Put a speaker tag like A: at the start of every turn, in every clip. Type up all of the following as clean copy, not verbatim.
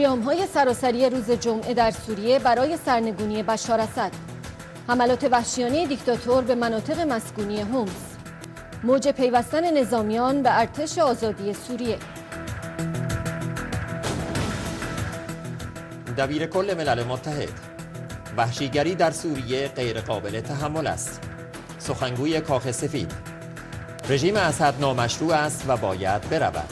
A: قیام‌های سراسری روز جمعه در سوریه برای سرنگونی بشار اسد، حملات وحشیانه دیکتاتور به مناطق مسکونی حمص، موج پیوستن نظامیان به ارتش آزادی سوریه.
B: دبیر کل ملل متحد: وحشیگری در سوریه غیر قابل تحمل است. سخنگوی کاخ سفید: رژیم اسد نامشروع است و باید برود.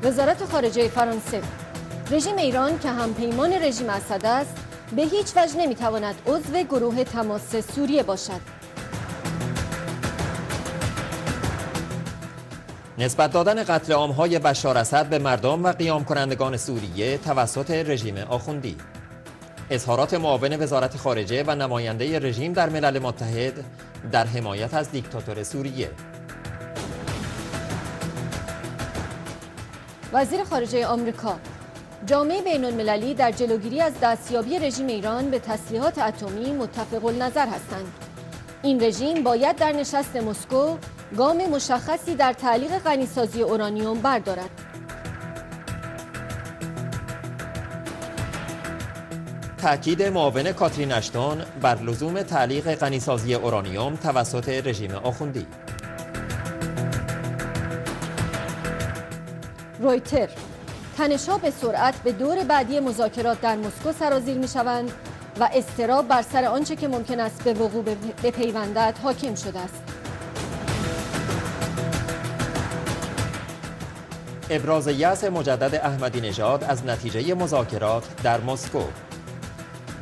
A: وزارت خارجه فرانسه: رژیم ایران که همپیمان رژیم اسد است به هیچ وجه نمیتواند عضو گروه تماس سوریه باشد.
B: نسبت دادن قتل عام‌های بشار اسد به مردم و قیام کنندگان سوریه توسط رژیم آخوندی. اظهارات معاون وزارت خارجه و نماینده رژیم در ملل متحد در حمایت از دیکتاتور سوریه.
A: وزیر خارجه آمریکا: جامعه بین‌المللی در جلوگیری از دستیابی رژیم ایران به تسلیحات اتمی متفق النظر هستند. این رژیم باید در نشست مسکو گام مشخصی در تعلیق غنیسازی اورانیوم بردارد.
B: تأکید معاون کاترین اشتون بر لزوم تعلیق غنیسازی اورانیوم توسط رژیم آخوندی.
A: رویتر: تنش‌ها به سرعت به دور بعدی مذاکرات در مسکو سرازیر می‌شوند و اضطراب بر سر آنچه که ممکن است به وقوع بپیوندد حاکم شده است.
B: ابراز یأس مجدد احمدی نژاد از نتیجه مذاکرات در مسکو: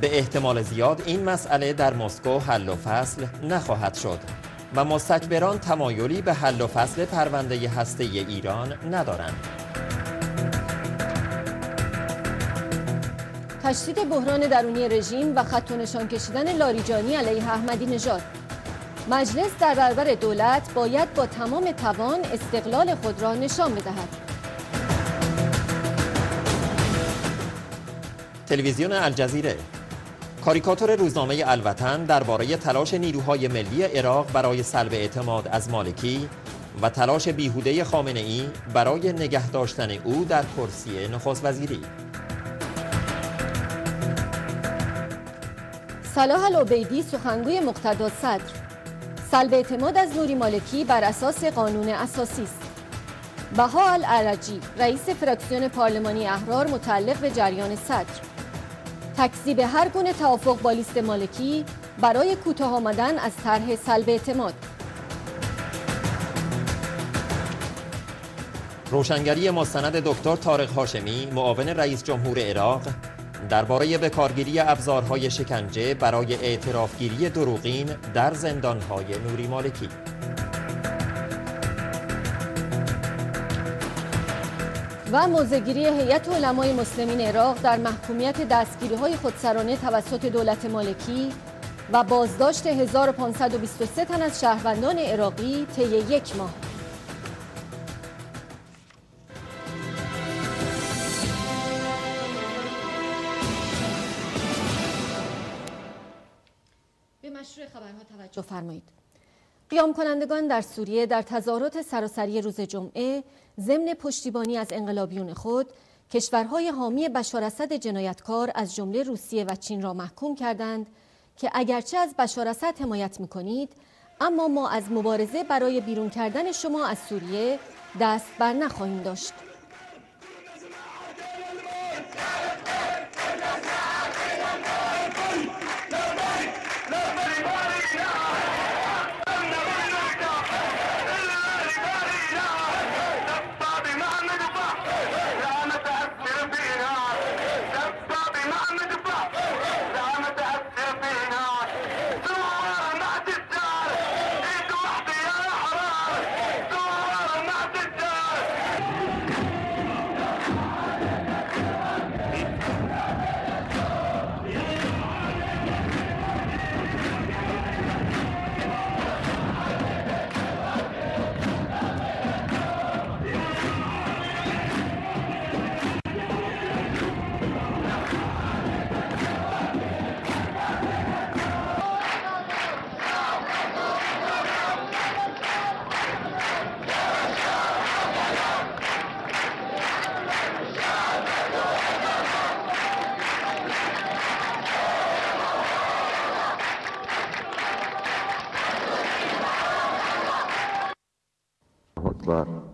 B: به احتمال زیاد این مسئله در مسکو حل و فصل نخواهد شد و مستکبران تمایلی به حل و فصل پرونده هسته‌ای ایران ندارند.
A: تشدید بحران درونی رژیم و خط و نشان کشیدن لاریجانی علیه احمدی نژاد: مجلس در برابر دولت باید با تمام توان استقلال خود را نشان بدهد.
B: تلویزیون الجزیره: کاریکاتور روزنامه الوطن درباره تلاش نیروهای ملی عراق برای سلب اعتماد از مالکی و تلاش بیهوده خامنه‌ای برای نگه داشتن او در کرسی نخست وزیری.
A: صلاح العبیدی سخنگوی مقتدا صدر: سلب اعتماد از نوری مالکی بر اساس قانون اساسی است. بها العرجی رئیس فراکسیون پارلمانی احرار متعلق به جریان صدر: تکذیب هر گونه توافق با لیست مالکی برای کوتاه آمدن از طرح سلب اعتماد.
B: روشنگری مستند دکتر طارق هاشمی معاون رئیس جمهور عراق درباره بکارگیری ابزارهای شکنجه برای اعترافگیری دروغین در زندانهای نوری مالکی.
A: و موضع‌گیری هیئت علمای مسلمین عراق در محکومیت دستگیری‌های خودسرانه توسط دولت مالکی و بازداشت 1523 تن از شهروندان عراقی طی یک ماه. به مشروع خبرها توجه فرمایید. قیام کنندگان در سوریه در تظاهرات سراسری روز جمعه ضمن پشتیبانی از انقلابیون خود کشورهای حامی بشار اسد جنایتکار از جمله روسیه و چین را محکوم کردند که اگرچه از بشار اسد حمایت می‌کنید اما ما از مبارزه برای بیرون کردن شما از سوریه دست بر نخواهیم داشت.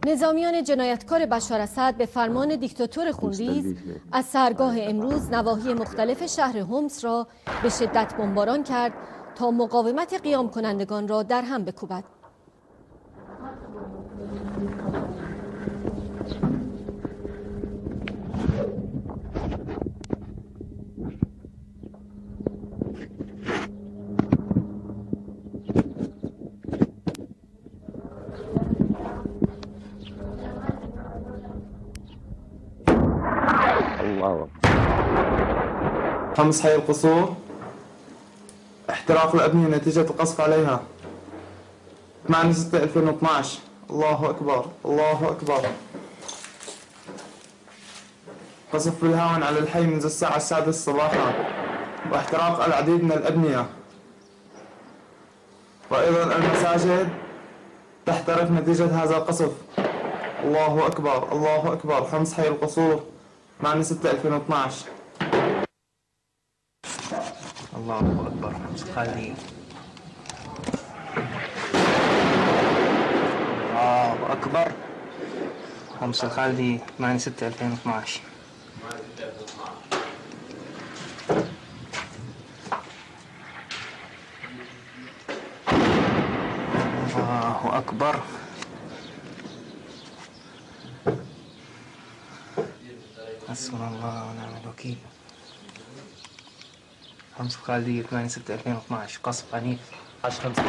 A: نظامیان جنایتکار بشار اسد به فرمان دیکتاتور خونریز از سحرگاه امروز نواحی مختلف شهر حمص را به شدت بمباران کرد تا مقاومت قیام کنندگان را در هم بکوبد.
C: حمص حي القصور، احتراق الأبنية نتيجة القصف عليها 8/6/2012. الله أكبر الله أكبر. قصف بالهاون على الحي منذ الساعة 6 صباحا، واحتراق العديد من الأبنية، وأيضا المساجد تحترق نتيجة هذا القصف. الله أكبر الله أكبر. حمص حي القصور 8/6/2012.
D: الله أكبر. حمص خالدي. الله أكبر. حمص الخالدي 8/6/2012. الله أكبر. حسبنا الله ونعم الوكيل. حمص الخالدي 8/6/2012. قصف عنيف.
E: 10/5.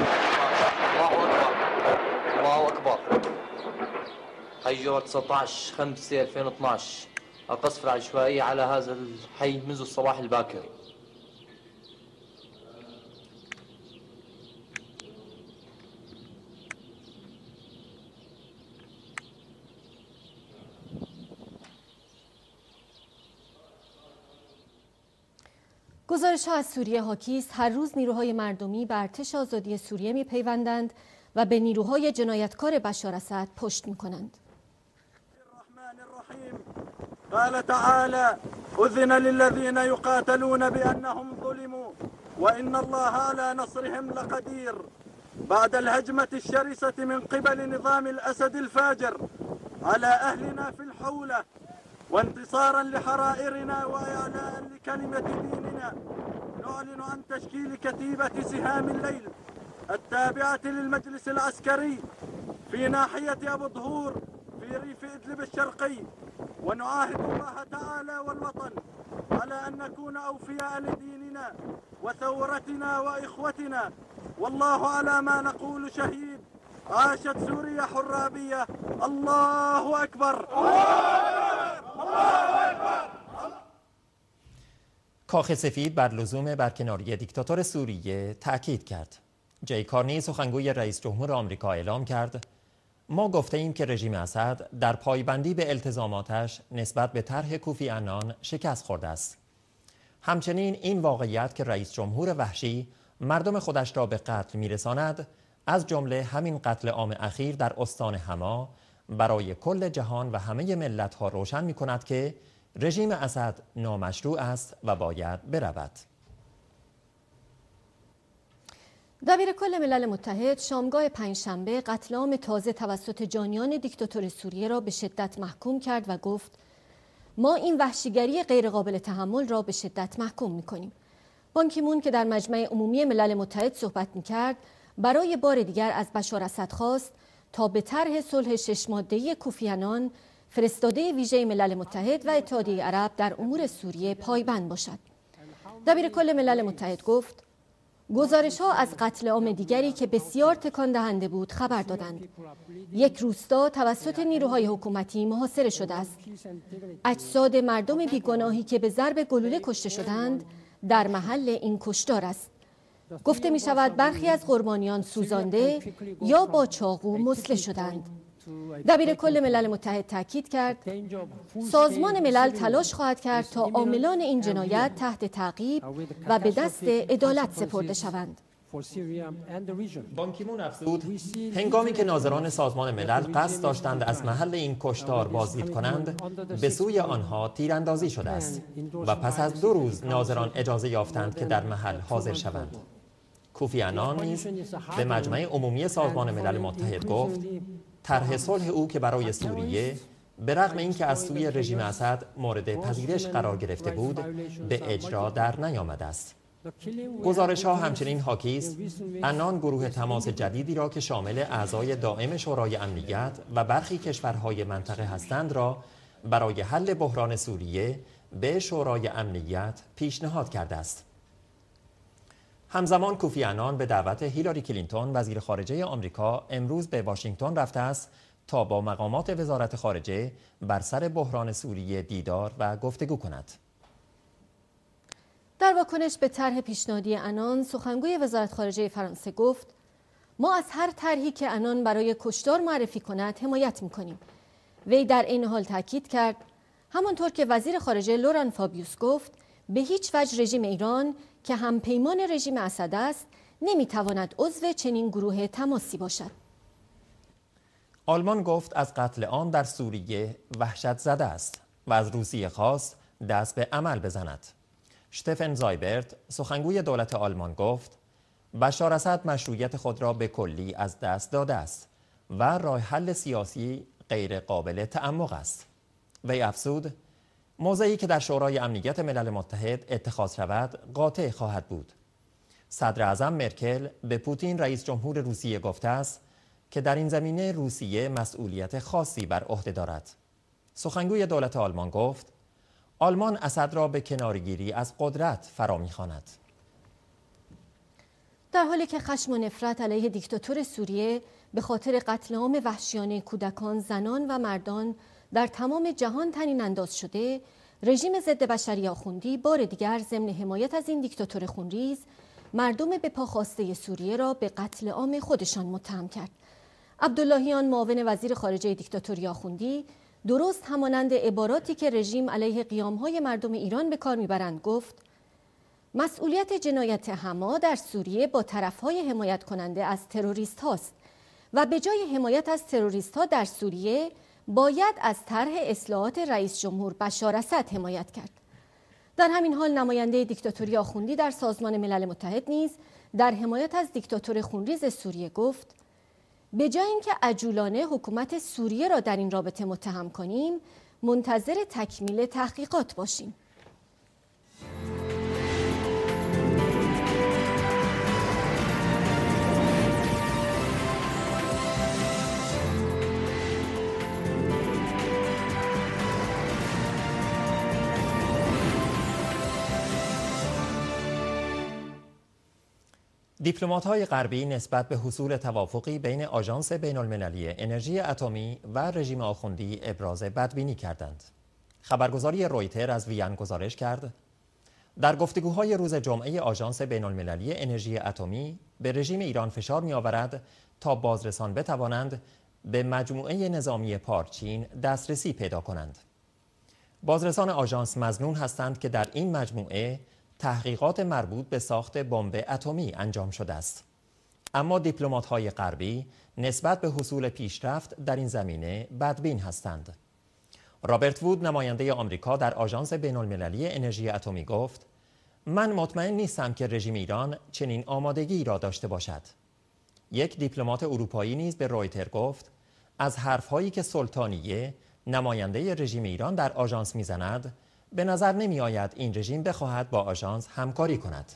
E: الله أكبر الله أكبر. حي 19/5/2012. القصف العشوائي على هذا الحي منذ الصباح الباكر.
A: گزارش‌ها از سوریه حاکی است هر روز نیروهای مردمی به ارتش آزادی سوریه می‌پیوندند و به نیروهای جنایتکار بشار اسد پشت می‌کنند.
F: الرحمن الرحیم قال تعالى أذن للذين يقاتلون بأنهم ظلموا وإن الله على نصرهم لقدير. بعد الهجمة الشرسة من قبل نظام الأسد الفاجر على أهلنا في الحولة، وانتصارا لحرائرنا وإعلاء لكلمة ديننا، نعلن عن تشكيل كتيبة سهام الليل التابعة للمجلس العسكري في ناحية أبو ظهور في ريف إدلب الشرقي، ونعاهد الله تعالى والوطن على أن نكون أوفياء لديننا وثورتنا وإخوتنا، والله على ما نقول شهيد. عاشت سوريا حرابية. الله أكبر.
B: کاخ سفید بر لزوم برکناری دیکتاتور سوریه تأکید کرد. جی کارنی سخنگوی رئیس جمهور آمریکا اعلام کرد ما گفته ایم که رژیم اسد در پایبندی به التزاماتش نسبت به طرح کوفی عنان شکست خورده است. همچنین این واقعیت که رئیس جمهور وحشی مردم خودش را به قتل میرساند، از جمله همین قتل عام اخیر در استان حما، برای کل جهان و همه ملت‌ها روشن می‌کند که رژیم اسد نامشروع است و باید برود.
A: دبیرکل ملل متحد شامگاه پنجشنبه قتل عام تازه توسط جانیان دیکتاتور سوریه را به شدت محکوم کرد و گفت ما این وحشیگری غیرقابل تحمل را به شدت محکوم می‌کنیم. بان کی مون که در مجمع عمومی ملل متحد صحبت می‌کرد، برای بار دیگر از بشار اسد خواست تا به طرح صلح 6 ماده‌ای کوفی عنان فرستاده ویژه ملل متحد و اتحادیه عرب در امور سوریه پایبند باشد. دبیرکل ملل متحد گفت گزارش‌ها از قتل عام دیگری که بسیار تکان دهنده بود خبر دادند. یک روستا توسط نیروهای حکومتی محاصره شده است. اجساد مردم بیگناهی که به ضرب گلوله کشته شدند در محل این کشتار است. گفته می شود برخی از قربانیان سوزانده یا با چاقو مسلح شدند. دبیرکل ملل متحد تاکید کرد سازمان ملل تلاش خواهد کرد تا عاملان این جنایت تحت تعقیب و به دست عدالت سپرده شوند.
B: بان کی مون افزود هنگامی که ناظران سازمان ملل قصد داشتند از محل این کشتار بازدید کنند، به سوی آنها تیراندازی شده است و پس از 2 روز ناظران اجازه یافتند که در محل حاضر شوند. کوفی عنان نیز به مجمع عمومی سازمان ملل متحد گفت طرح صلح او که برای سوریه به رغم اینکه از سوی رژیم اسد مورد پذیرش قرار گرفته بود، به اجرا در نیامده است. گزارش‌ها همچنین حاکی است عنان گروه تماس جدیدی را که شامل اعضای دائم شورای امنیت و برخی کشورهای منطقه هستند را برای حل بحران سوریه به شورای امنیت پیشنهاد کرده است. همزمان کوفی عنان به دعوت هیلاری کلینتون وزیر خارجه آمریکا امروز به واشنگتن رفته است تا با مقامات وزارت خارجه بر سر بحران سوریه دیدار و گفتگو کند.
A: در واکنش به طرح پیشنهادی عنان، سخنگوی وزارت خارجه فرانسه گفت: ما از هر طرحی که عنان برای کشتار معرفی کند حمایت می‌کنیم. وی در این حال تاکید کرد همانطور که وزیر خارجه لوران فابیوس گفت، به هیچ وجه رژیم ایران که همپیمان رژیم اسد است نمی‌تواند عضو چنین گروه تماسی باشد.
B: آلمان گفت از قتل عام در سوریه وحشت زده است و از روسیه خواست دست به عمل بزند. شتفن زایبرت سخنگوی دولت آلمان گفت بشار اسد مشروعیت خود را به کلی از دست داده است و راه حل سیاسی غیر قابل تعمق است. وی افزود موضعی که در شورای امنیت ملل متحد اتخاذ شود قاطع خواهد بود. صدر اعظم مرکل به پوتین رئیس جمهور روسیه گفته است که در این زمینه روسیه مسئولیت خاصی بر عهده دارد. سخنگوی دولت آلمان گفت آلمان اسد را به کناره‌گیری از قدرت فرا می‌خواند.
A: در حالی که خشم و نفرت علیه دیکتاتور سوریه به خاطر قتل عام وحشیانه کودکان، زنان و مردان در تمام جهان طنین انداز شده، رژیم ضد بشری آخوندی بار دیگر ضمن حمایت از این دیکتاتور خونریز مردم به پا خواسته سوریه را به قتل عام خودشان متهم کرد. عبداللهیان معاون وزیر خارجه دیکتاتوری آخوندی درست همانند عباراتی که رژیم علیه قیام‌های مردم ایران به کار می‌برند گفت مسئولیت جنایت حما در سوریه با طرف‌های حمایت کننده از تروریست هاست و به جای حمایت از تروریست ها در سوریه باید از طرح اصلاحات رئیس جمهور بشار اسد حمایت کرد. در همین حال نماینده دیکتاتوری آخوندی در سازمان ملل متحد نیز در حمایت از دیکتاتور خونریز سوریه گفت به جای اینکه عجولانه حکومت سوریه را در این رابطه متهم کنیم، منتظر تکمیل تحقیقات باشیم.
B: دیپلمات‌های غربی نسبت به حصول توافقی بین آژانس بین‌المللی انرژی اتمی و رژیم آخوندی ابراز بدبینی کردند. خبرگزاری رویتر از وین گزارش کرد در گفتگوهای روز جمعه آژانس بین‌المللی انرژی اتمی به رژیم ایران فشار می‌آورد تا بازرسان بتوانند به مجموعه نظامی پارچین دسترسی پیدا کنند. بازرسان آژانس مظنون هستند که در این مجموعه تحقیقات مربوط به ساخت بمب اتمی انجام شده است. اما دیپلمات‌های غربی نسبت به حصول پیشرفت در این زمینه بدبین هستند. رابرت وود نماینده آمریکا در آژانس بین‌المللی انرژی اتمی گفت من مطمئن نیستم که رژیم ایران چنین آمادگی را داشته باشد. یک دیپلمات اروپایی نیز به رویتر گفت از حرف‌هایی که سلطانیه نماینده رژیم ایران در آژانس میزند به نظر نمی آید این رژیم بخواهد با آژانس همکاری کند.